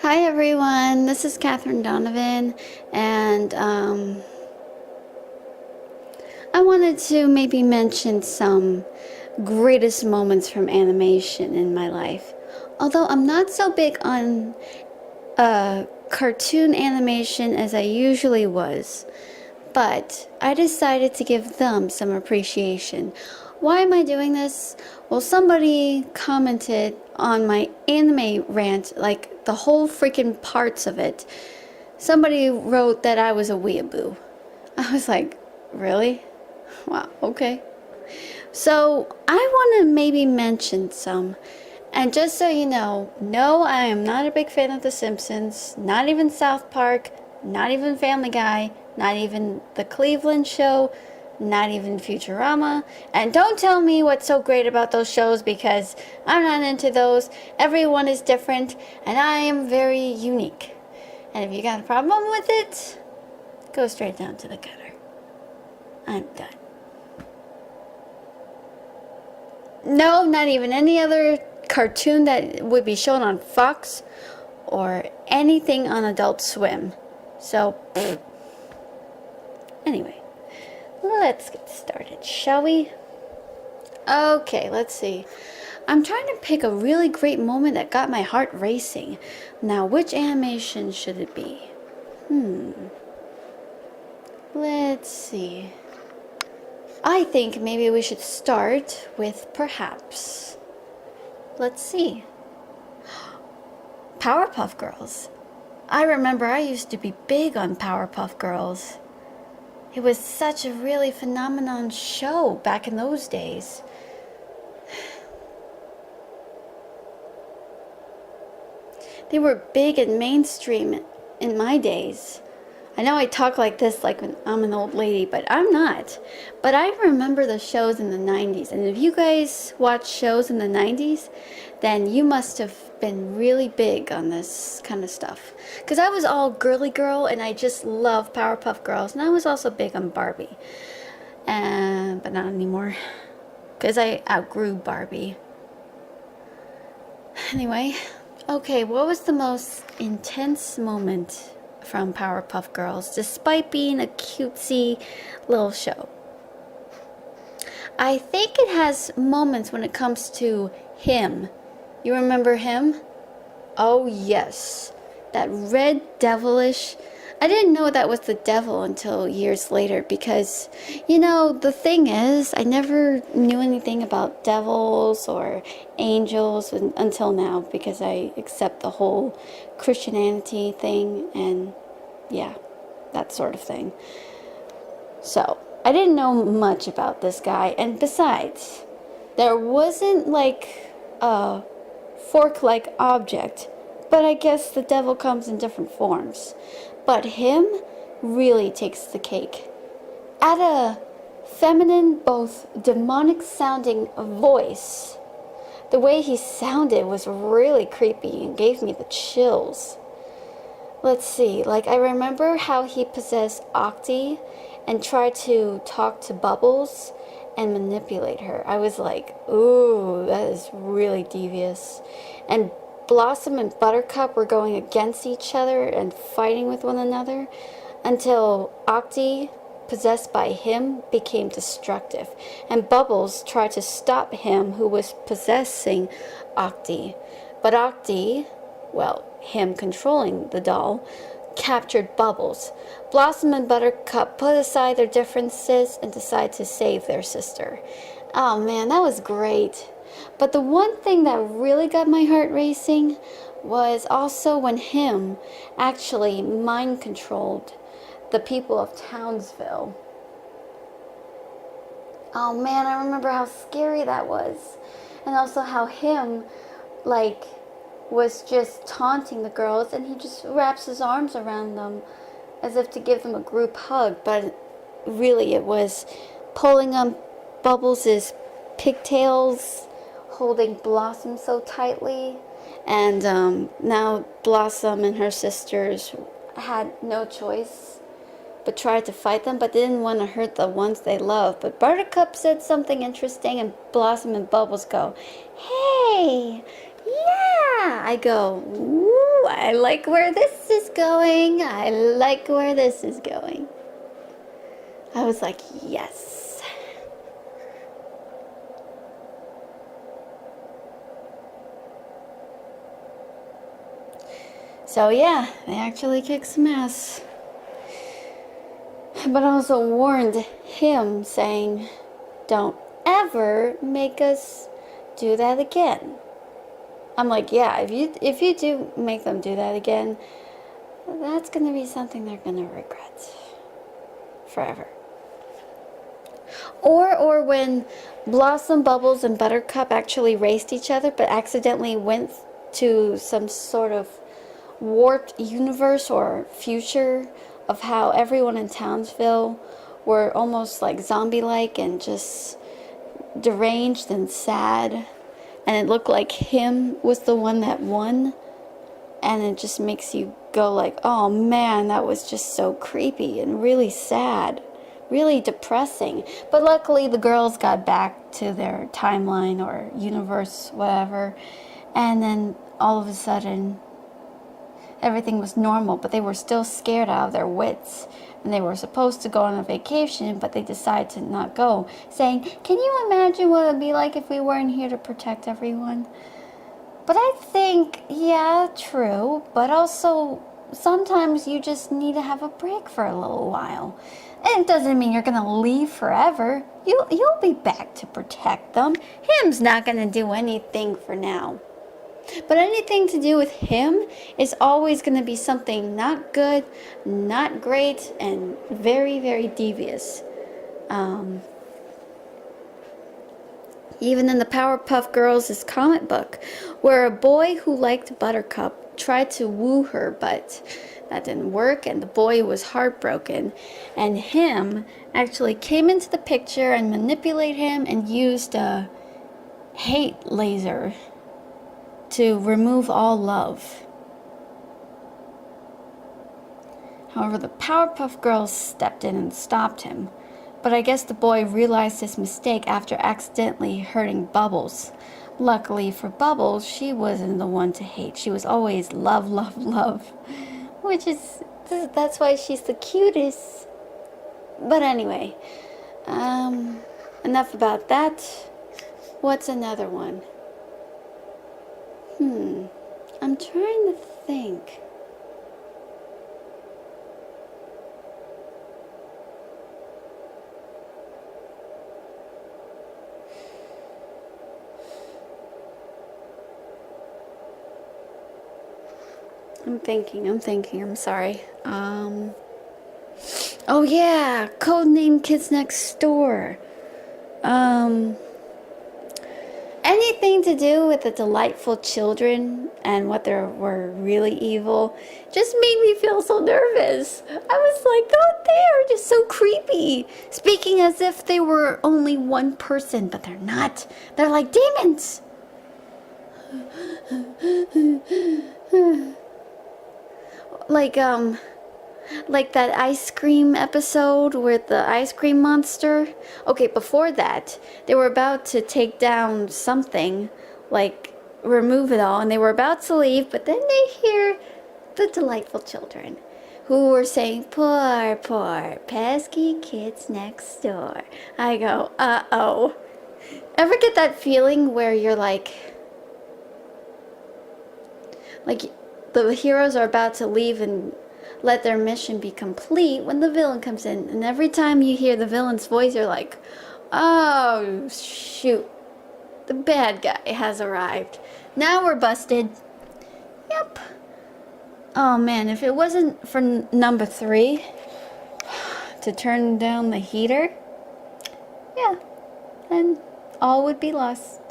Hi everyone, this is Katherine Donovan, and I wanted to maybe mention some greatest moments from animation in my life. Although I'm not so big on cartoon animation as I usually was, but I decided to give them some appreciation. Why am I doing this? Well, somebody commented on my anime rant, like the whole freaking parts of it. Somebody wrote that I was a weeaboo. I was like, really? Wow, okay. So I want to maybe mention some. And just so you know, no, I am not a big fan of The Simpsons, not even South Park, not even Family Guy, not even The Cleveland Show, not even Futurama. And don't tell me what's so great about those shows because I'm not into those. Everyone is different, and I am very unique. And if you got a problem with it, go straight down to the gutter. I'm done. No, not even any other cartoon that would be shown on Fox or anything on Adult Swim. So, anyway, let's get started, shall we? Okay, let's see. I'm trying to pick a really great moment that got my heart racing. Now, which animation should it be? Let's see. I think maybe we should start with perhaps, let's see, Powerpuff Girls. I remember I used to be big on Powerpuff Girls. It was such a really phenomenon show back in those days. They were big and mainstream in my days. I know I talk like this like I'm an old lady, but I'm not. But I remember the shows in the 90s. And if you guys watch shows in the 90s, then you must have been really big on this kind of stuff. Because I was all girly girl and I just love Powerpuff Girls. And I was also big on Barbie. But not anymore. Because I outgrew Barbie. Anyway, okay, what was the most intense moment from Powerpuff Girls, despite being a cutesy little show? I think it has moments when it comes to him. You remember him? Oh yes, that red devilish. I didn't know that was the devil until years later because, you know, the thing is, I never knew anything about devils or angels until now because I accept the whole Christianity thing and, yeah, that sort of thing. So, I didn't know much about this guy, and besides, there wasn't like a fork-like object, but I guess the devil comes in different forms. But him really takes the cake. At a feminine, both demonic sounding voice, the way he sounded was really creepy and gave me the chills. Let's see, like I remember how he possessed Octi and tried to talk to Bubbles and manipulate her. I was like, ooh, that is really devious. And Blossom and Buttercup were going against each other and fighting with one another until Octi, possessed by him, became destructive. And Bubbles tried to stop him who was possessing Octi. But Octi, well, him controlling the doll, captured Bubbles. Blossom and Buttercup put aside their differences and decided to save their sister. Oh man, that was great. But the one thing that really got my heart racing was also when him actually mind controlled the people of Townsville. Oh man, I remember how scary that was. And also how him, like, was just taunting the girls and he just wraps his arms around them as if to give them a group hug. But really it was pulling on Bubbles' pigtails, holding Blossom so tightly, and now Blossom and her sisters had no choice but tried to fight them, but didn't want to hurt the ones they loved. But Buttercup said something interesting, and Blossom and Bubbles go, "Hey, yeah!" I go, "Ooh, I like where this is going. I like where this is going. I was like, yes. So yeah, they actually kicked some ass. But also warned him, saying, don't ever make us do that again. I'm like, yeah, if you do make them do that again, that's going to be something they're going to regret forever. Or when Blossom, Bubbles, and Buttercup actually raced each other, but accidentally went to some sort of warped universe or future of how everyone in Townsville were almost like zombie-like and just deranged and sad. And it looked like him was the one that won. And it just makes you go like, oh man, that was just so creepy and really sad. Really depressing. But luckily the girls got back to their timeline or universe, whatever. And then all of a sudden, everything was normal. But they were still scared out of their wits. And they were supposed to go on a vacation, but they decided to not go. Saying, can you imagine what it would be like if we weren't here to protect everyone? But I think, yeah, true. But also, sometimes you just need to have a break for a little while. And it doesn't mean you're going to leave forever. You'll be back to protect them. Him's not going to do anything for now. But anything to do with him is always going to be something not good, not great, and very, very devious. Even in the Powerpuff Girls' comic book, where a boy who liked Buttercup tried to woo her, but that didn't work, and the boy was heartbroken. And him actually came into the picture and manipulated him and used a hate laser to remove all love. However, the Powerpuff Girls stepped in and stopped him. But I guess the boy realized his mistake after accidentally hurting Bubbles. Luckily for Bubbles, she wasn't the one to hate. She was always love, love, love. That's why she's the cutest. But anyway, enough about that. What's another one? I'm trying to think. I'm sorry. Oh yeah, Codename Kids Next Door. Anything to do with the delightful children and what they were really evil just made me feel so nervous. I was like, oh, they're just so creepy. Speaking as if they were only one person, but they're not. They're like demons. Like that ice cream episode with the ice cream monster. Okay, before that, they were about to take down something, like remove it all, and they were about to leave, but then they hear the delightful children who were saying, poor, poor, pesky kids next door. I go, uh-oh. Ever get that feeling where you're like the heroes are about to leave and let their mission be complete when the villain comes in, and every time you hear the villain's voice, you're like, oh shoot, the bad guy has arrived. Now we're busted. Yep. Oh man, if it wasn't for number 3 to turn down the heater, yeah, then all would be lost.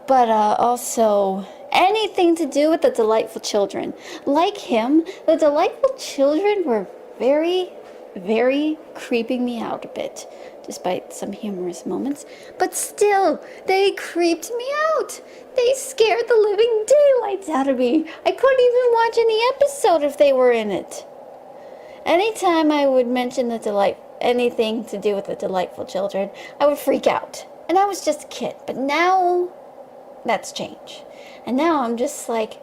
But also anything to do with the delightful children. Like him, the delightful children were very, very creeping me out a bit, despite some humorous moments. But still, they creeped me out. They scared the living daylights out of me. I couldn't even watch any episode if they were in it. Anytime I would mention anything to do with the delightful children, I would freak out. And I was just a kid. But now, that's changed. And now I'm just like,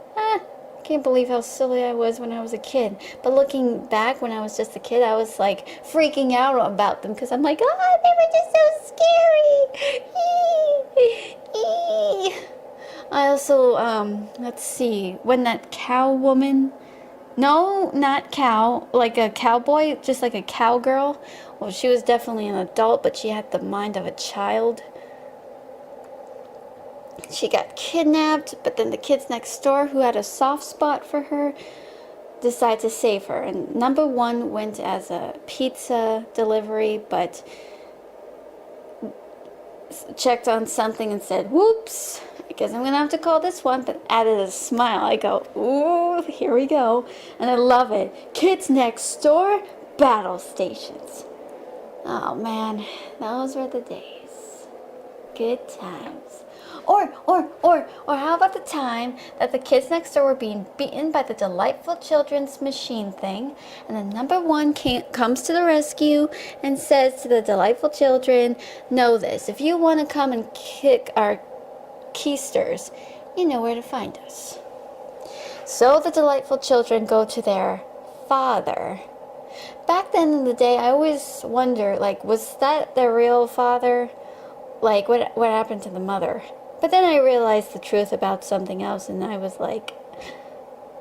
Can't believe how silly I was when I was a kid. But looking back when I was just a kid, I was like freaking out about them because I'm like, oh, they were just so scary. I also, let's see, when that cow woman, no, not cow, like a cowboy, just like a cowgirl. Well, she was definitely an adult, but she had the mind of a child. She got kidnapped, but then the kids next door who had a soft spot for her decided to save her. And number one went as a pizza delivery, but checked on something and said, whoops, I guess I'm going to have to call this one, but added a smile. I go, ooh, here we go. And I love it. Kids next door, battle stations. Oh man, those were the days. Good times. Or how about the time that the kids next door were being beaten by the Delightful Children's machine thing, and then number one comes to the rescue and says to the Delightful Children, know this, if you want to come and kick our keisters, you know where to find us. So the Delightful Children go to their father. Back then in the day, I always wonder, like, was that their real father? Like, what happened to the mother? But then I realized the truth about something else, and I was like,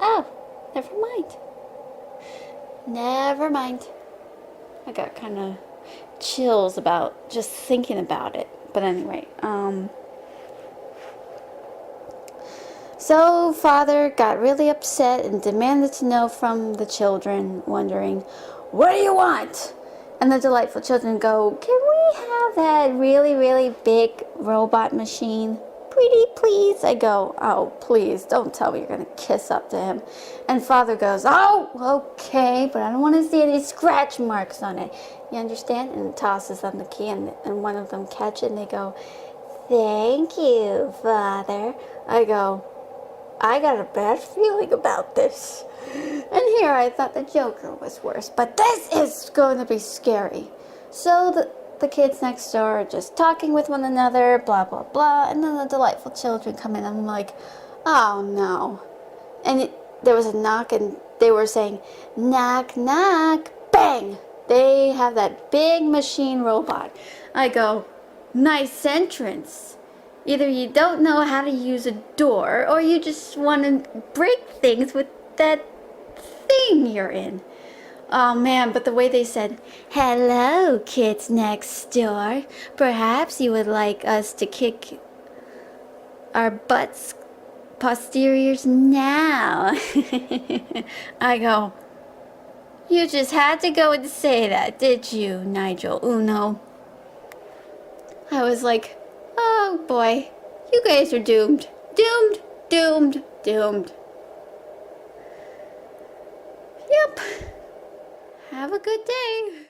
oh, never mind. Never mind. I got kind of chills about just thinking about it. But anyway, so father got really upset and demanded to know from the children, wondering, what do you want? And the Delightful Children go, can we have that really, really big robot machine? Pretty please. I go, oh, please, don't tell me you're going to kiss up to him. And father goes, oh, okay, but I don't want to see any scratch marks on it. You understand? And tosses them the key, and one of them catch it, and they go, thank you, father. I go, I got a bad feeling about this. And here I thought the Joker was worse, but this is going to be scary. So the kids next door are just talking with one another, blah, blah, blah, and then the Delightful Children come in, and I'm like, oh no. And there was a knock, and they were saying, knock, knock, bang. They have that big machine robot. I go, nice entrance. Either you don't know how to use a door, or you just want to break things with that thing you're in. Oh man, but the way they said, hello, kids next door. Perhaps you would like us to kick our butts posteriors now. I go, you just had to go and say that, did you, Nigel Uno? I was like, oh boy, you guys are doomed. Doomed, doomed, doomed. Yep. Have a good day.